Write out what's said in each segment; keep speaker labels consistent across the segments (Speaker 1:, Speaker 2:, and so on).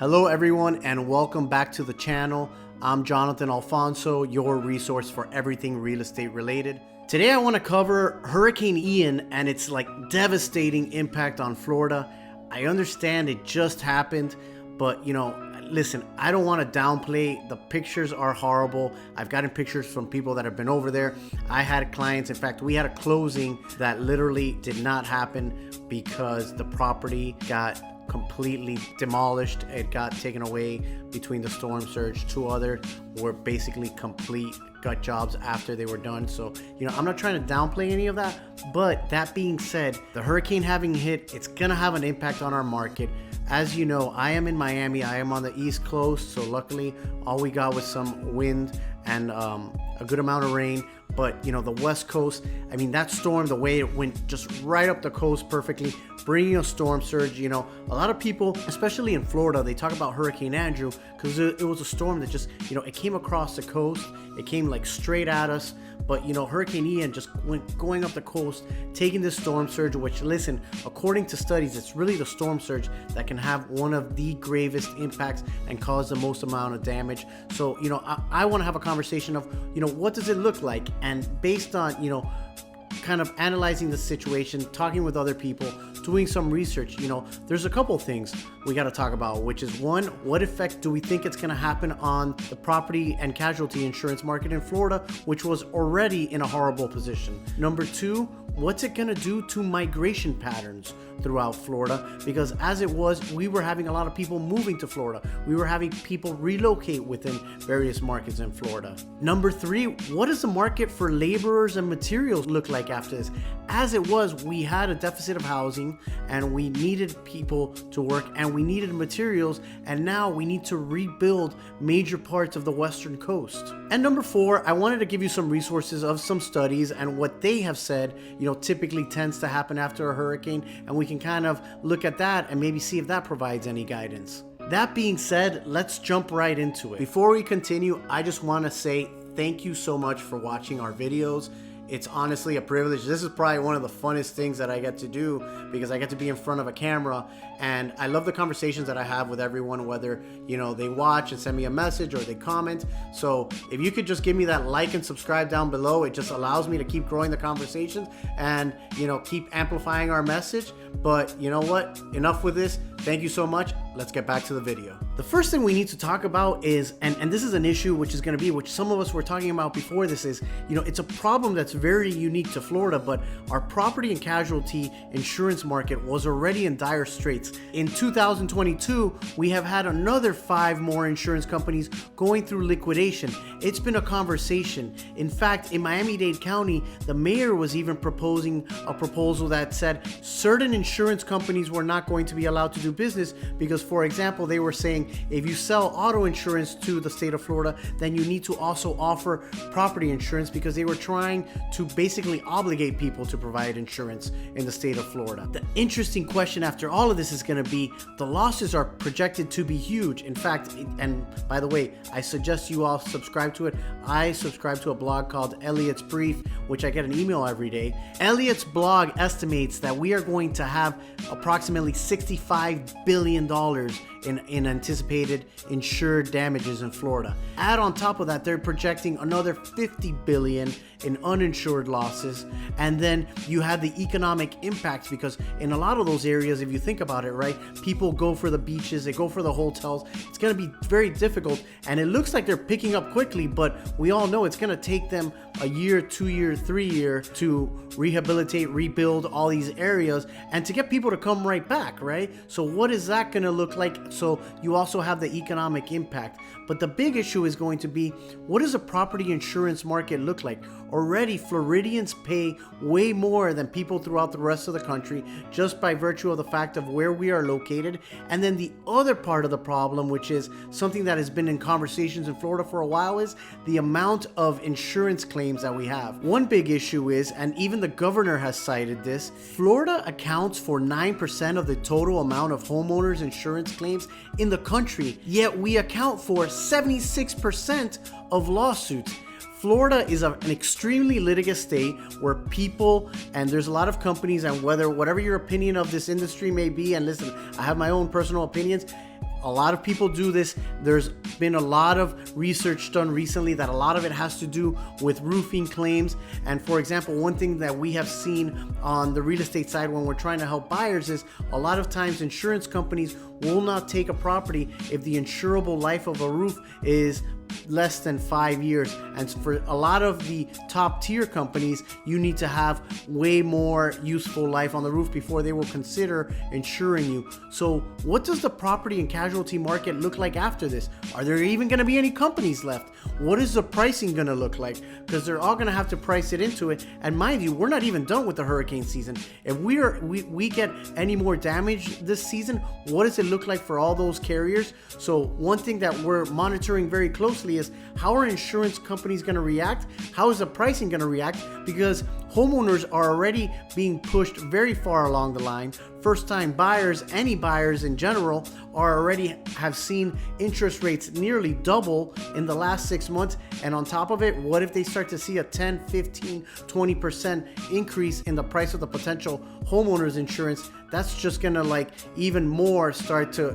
Speaker 1: Hello everyone and welcome back to the channel. I'm Jonathan Alfonso, your resource for everything real estate related. Today I want to cover Hurricane Ian and its devastating impact on Florida. I understand it just happened, but listen, I don't want to downplay. The pictures are horrible. I've gotten pictures from people that have been over there. I had clients, in fact, we had a closing that literally did not happen because the property got completely demolished. It got taken away between the storm surge. Two other were basically complete gut jobs after they were done. So, I'm not trying to downplay any of that, but that being said, the hurricane having hit, it's gonna have an impact on our market. As you know, I am in Miami. I am on the East Coast, so luckily all we got was some wind and a good amount of rain. But the West Coast, that storm, the way it went just right up the coast perfectly, bringing a storm surge. A lot of people, especially in Florida, they talk about Hurricane Andrew because it was a storm that just, it came across the coast. It came straight at us. But Hurricane Ian just went going up the coast, taking this storm surge, which, listen, according to studies, it's really the storm surge that can have one of the gravest impacts and cause the most amount of damage. So, I want to have a conversation of, what does it look like? And based on, kind of analyzing the situation, talking with other people, doing some research, there's a couple things we got to talk about, which is one, what effect do we think it's going to happen on the property and casualty insurance market in Florida, which was already in a horrible position. Number two, what's it going to do to migration patterns throughout Florida? Because as it was, we were having a lot of people moving to Florida. We were having people relocate within various markets in Florida. Number three, what does the market for laborers and materials look like after this? As it was, we had a deficit of housing and we needed people to work and we needed materials, and now we need to rebuild major parts of the western coast. And number four, I wanted to give you some resources of some studies and what they have said typically tends to happen after a hurricane, and we can kind of look at that and maybe see if that provides any guidance. That being said, let's jump right into it. Before we continue, I just want to say thank you so much for watching our videos. It's honestly a privilege. This is probably one of the funnest things that I get to do because I get to be in front of a camera, and I love the conversations that I have with everyone, whether they watch and send me a message or they comment. So if you could just give me that like and subscribe down below, it just allows me to keep growing the conversations and keep amplifying our message. But you know what? Enough with this. Thank you so much. Let's get back to the video. The first thing we need to talk about is, and this is an issue which is going to be, which some of us were talking about before this, is, it's a problem that's very unique to Florida, but our property and casualty insurance market was already in dire straits. In 2022, we have had another 5 more insurance companies going through liquidation. It's been a conversation. In fact, in Miami-Dade County, the mayor was even proposing a proposal that said certain insurance companies were not going to be allowed to do business because, for example, they were saying if you sell auto insurance to the state of Florida, then you need to also offer property insurance, because they were trying to basically obligate people to provide insurance in the state of Florida. The interesting question after all of this is going to be, the losses are projected to be huge. In fact, and by the way, I suggest you all subscribe to it. I subscribe to a blog called Elliot's Brief, which I get an email every day. Elliot's blog estimates that we are going to have approximately $65 billion in anticipated insured damages in Florida. Add on top of that, they're projecting another $50 billion in uninsured losses. And then you have the economic impact, because in a lot of those areas, if you think about it, right, people go for the beaches, they go for the hotels. It's going to be very difficult, and it looks like they're picking up quickly, but we all know it's going to take them a year, 2 year, 3 year to rehabilitate, rebuild all these areas and to get people to come right back, right? So what is that going to look like? So you also have the economic impact. But the big issue is going to be, what does a property insurance market look like? Already, Floridians pay way more than people throughout the rest of the country just by virtue of the fact of where we are located. And then the other part of the problem, which is something that has been in conversations in Florida for a while, is the amount of insurance claims that we have. One big issue is, and even the governor has cited this, Florida accounts for 9% of the total amount of homeowners insurance claims in the country, yet we account for 76% of lawsuits. Florida is an extremely litigious state where people, and there's a lot of companies, and whatever your opinion of this industry may be, and listen, I have my own personal opinions, a lot of people do this. There's been a lot of research done recently that a lot of it has to do with roofing claims. And for example, one thing that we have seen on the real estate side when we're trying to help buyers is a lot of times insurance companies will not take a property if the insurable life of a roof is less than 5 years. And for a lot of the top tier companies, you need to have way more useful life on the roof before they will consider insuring you. So what does the property and casualty market look like after this? Are there even going to be any companies left? What is the pricing going to look like? Because they're all going to have to price it into it. And mind you, we're not even done with the hurricane season. If we get any more damage this season, what does it look like for all those carriers? So one thing that we're monitoring very closely is how are insurance companies going to react? How is the pricing going to react? Because homeowners are already being pushed very far along the line. First-time buyers, any buyers in general, are already have seen interest rates nearly double in the last 6 months. And on top of it, what if they start to see a 10, 15, 20% increase in the price of the potential homeowners insurance? That's just gonna like even more start to,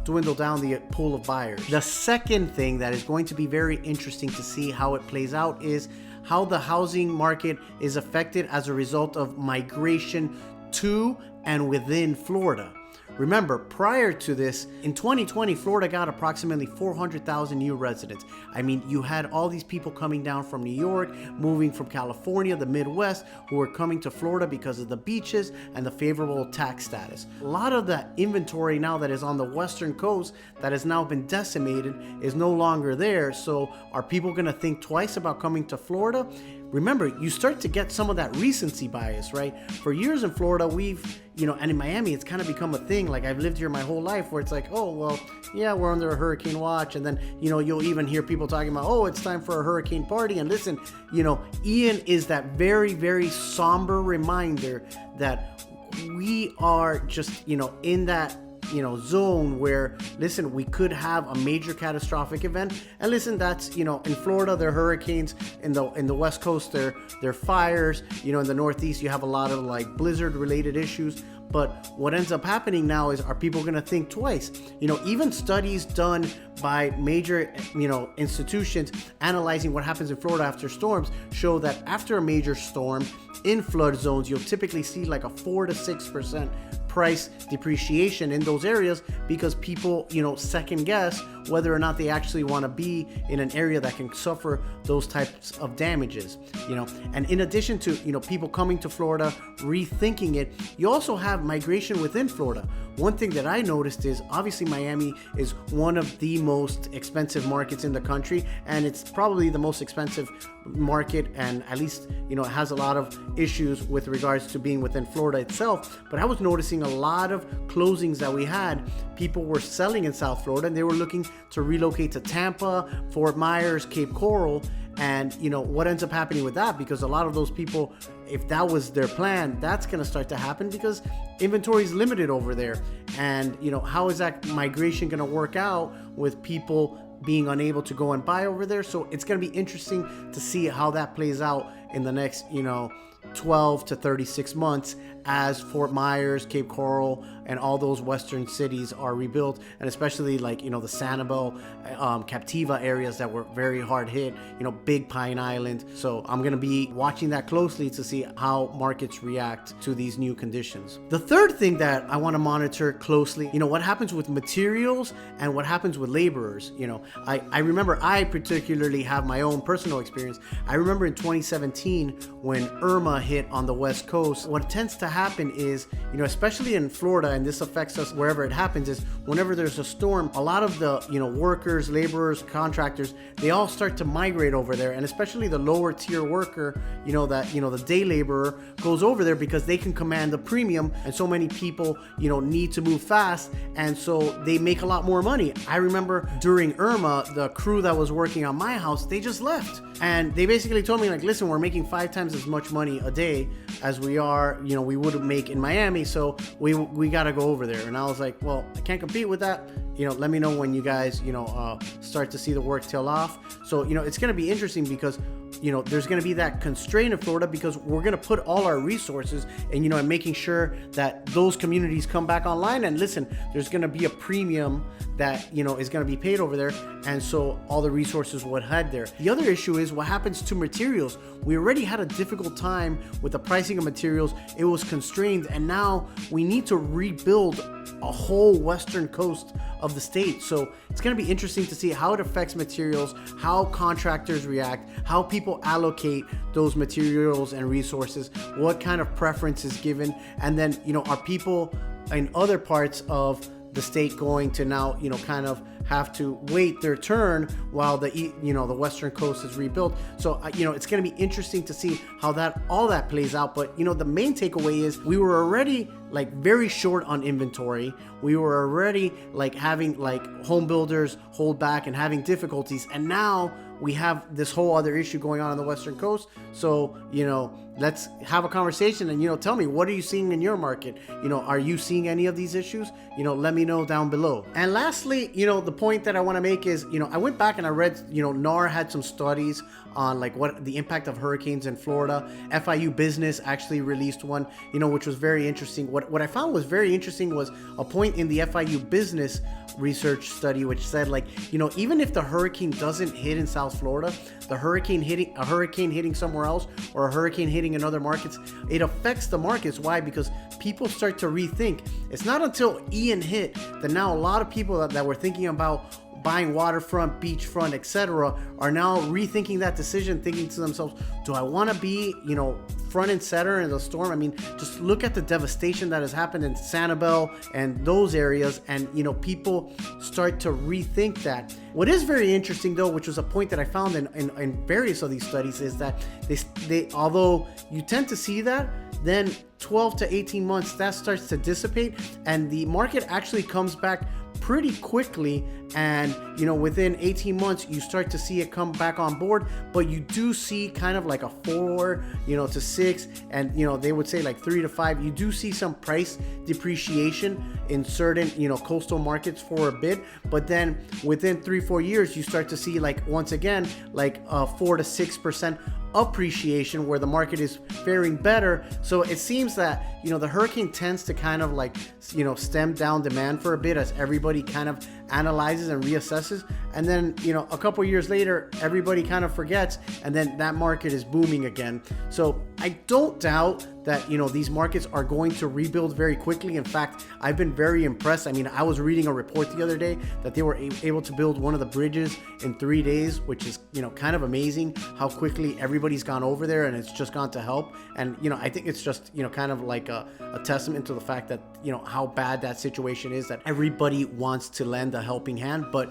Speaker 1: dwindle down the pool of buyers. The second thing that is going to be very interesting to see how it plays out is how the housing market is affected as a result of migration to and within Florida. Remember, prior to this, in 2020, Florida got approximately 400,000 new residents. I mean, you had all these people coming down from New York, moving from California, the Midwest, who were coming to Florida because of the beaches and the favorable tax status. A lot of the inventory now that is on the western coast that has now been decimated is no longer there. So are people going to think twice about coming to Florida? Remember, you start to get some of that recency bias, right? For years in Florida, we've, and in Miami, it's kind of become a thing. Like I've lived here my whole life where it's like, oh, well, yeah, we're under a hurricane watch. And then, you'll even hear people talking about, oh, it's time for a hurricane party. And listen, Ian is that very, very somber reminder that we are just, in that zone where, listen, we could have a major catastrophic event. And listen, that's, in Florida, there are hurricanes. In the West Coast, there are fires. In the Northeast, you have a lot of like blizzard related issues. But what ends up happening now is, are people going to think twice? Even studies done by major, institutions analyzing what happens in Florida after storms show that after a major storm in flood zones, you'll typically see like a 4 to 6% price depreciation in those areas because people, second guess whether or not they actually want to be in an area that can suffer those types of damages, And in addition to, people coming to Florida, rethinking it, you also have migration within Florida. One thing that I noticed is obviously Miami is one of the most expensive markets in the country, and it's probably the most expensive market, and at least, it has a lot of issues with regards to being within Florida itself. But I was noticing a lot of closings that we had. People were selling in South Florida and they were looking to relocate to Tampa, Fort Myers, Cape Coral. And what ends up happening with that, because a lot of those people, if that was their plan, that's going to start to happen because inventory is limited over there. And how is that migration going to work out with people being unable to go and buy over there? So it's going to be interesting to see how that plays out in the next 12 to 36 months as Fort Myers, Cape Coral, and all those western cities are rebuilt, and especially like the Sanibel, Captiva areas that were very hard hit, Big Pine Island. So I'm going to be watching that closely to see how markets react to these new conditions. The third thing that I want to monitor closely, what happens with materials and what happens with laborers. I remember, I particularly have my own personal experience. I remember in 2017 when Irma hit on the West Coast, what tends to happen is, especially in Florida, and this affects us wherever it happens, is whenever there's a storm, a lot of the, workers, laborers, contractors, they all start to migrate over there. And especially the lower tier worker, the day laborer goes over there because they can command the premium. And so many people, need to move fast. And so they make a lot more money. I remember during Irma, the crew that was working on my house, they just left. And they basically told me like, listen, we're making 5 times as much money a day as we are, we would make in Miami. So we got to go over there. And I was like, well, I can't compete with that. Let me know when you guys, start to see the work tail off. So, it's going to be interesting because there's going to be that constraint in Florida because we're going to put all our resources and making sure that those communities come back online. And listen, there's going to be a premium that is going to be paid over there, and so all the resources would head there. The other issue is what happens to materials. We already had a difficult time with the pricing of materials. It was constrained, and now we need to rebuild a whole western coast of the state. So it's going to be interesting to see how it affects materials, how contractors react, how people allocate those materials and resources, what kind of preference is given, and then are people in other parts of the state going to now kind of have to wait their turn while the the western coast is rebuilt. So it's going to be interesting to see how all that plays out. But the main takeaway is we were already like very short on inventory. We were already like having like home builders hold back and having difficulties, and now we have this whole other issue going on the western coast. So let's have a conversation and tell me, what are you seeing in your market? Are you seeing any of these issues? Let me know down below. And lastly, the point that I want to make is I went back and I read NAR had some studies on like what the impact of hurricanes in Florida. FIU Business actually released one which was very interesting. What I found was very interesting was a point in the FIU Business research study which said like even if the hurricane doesn't hit in South Florida, a hurricane hitting somewhere else or a hurricane hitting in other markets, it affects the markets. Why? Because people start to rethink. It's not until Ian hit that now a lot of people that were thinking about buying waterfront, beachfront, etc., are now rethinking that decision, thinking to themselves, do I want to be, front and center in the storm? I mean, just look at the devastation that has happened in Sanibel and those areas, and people start to rethink that. What is very interesting though, which was a point that I found in various of these studies, is that they although you tend to see that, then 12 to 18 months that starts to dissipate and the market actually comes back pretty quickly, and within 18 months you start to see it come back on board. But you do see kind of like a 4 to 6, and they would say like 3 to 5. You do see some price depreciation in certain coastal markets for a bit, but then within 3-4 years you start to see like once again like 4 to 6% appreciation where the market is faring better. So it seems that the hurricane tends to kind of like stem down demand for a bit as everybody kind of analyzes and reassesses, and then a couple years later everybody kind of forgets, and then that market is booming again. So I don't doubt that these markets are going to rebuild very quickly. In fact, I've been very impressed. I mean, I was reading a report the other day that they were able to build one of the bridges in 3 days, which is kind of amazing how quickly everybody's gone over there, and it's just gone to help. And I think it's just kind of like a testament to the fact that how bad that situation is, that everybody wants to lend a helping hand. But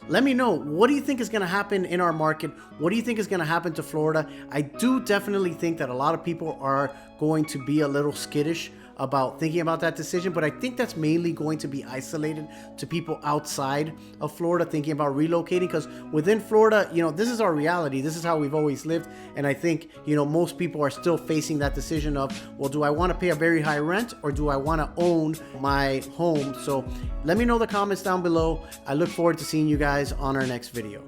Speaker 1: let me know, what do you think is going to happen in our market? What do you think is going to happen to Florida? I do definitely think that a lot of people are going to be a little skittish about thinking about that decision, but I think that's mainly going to be isolated to people outside of Florida thinking about relocating, because within Florida, this is our reality. This is how we've always lived. And I think, most people are still facing that decision of, well, do I want to pay a very high rent or do I want to own my home? So let me know in the comments down below. I look forward to seeing you guys on our next video.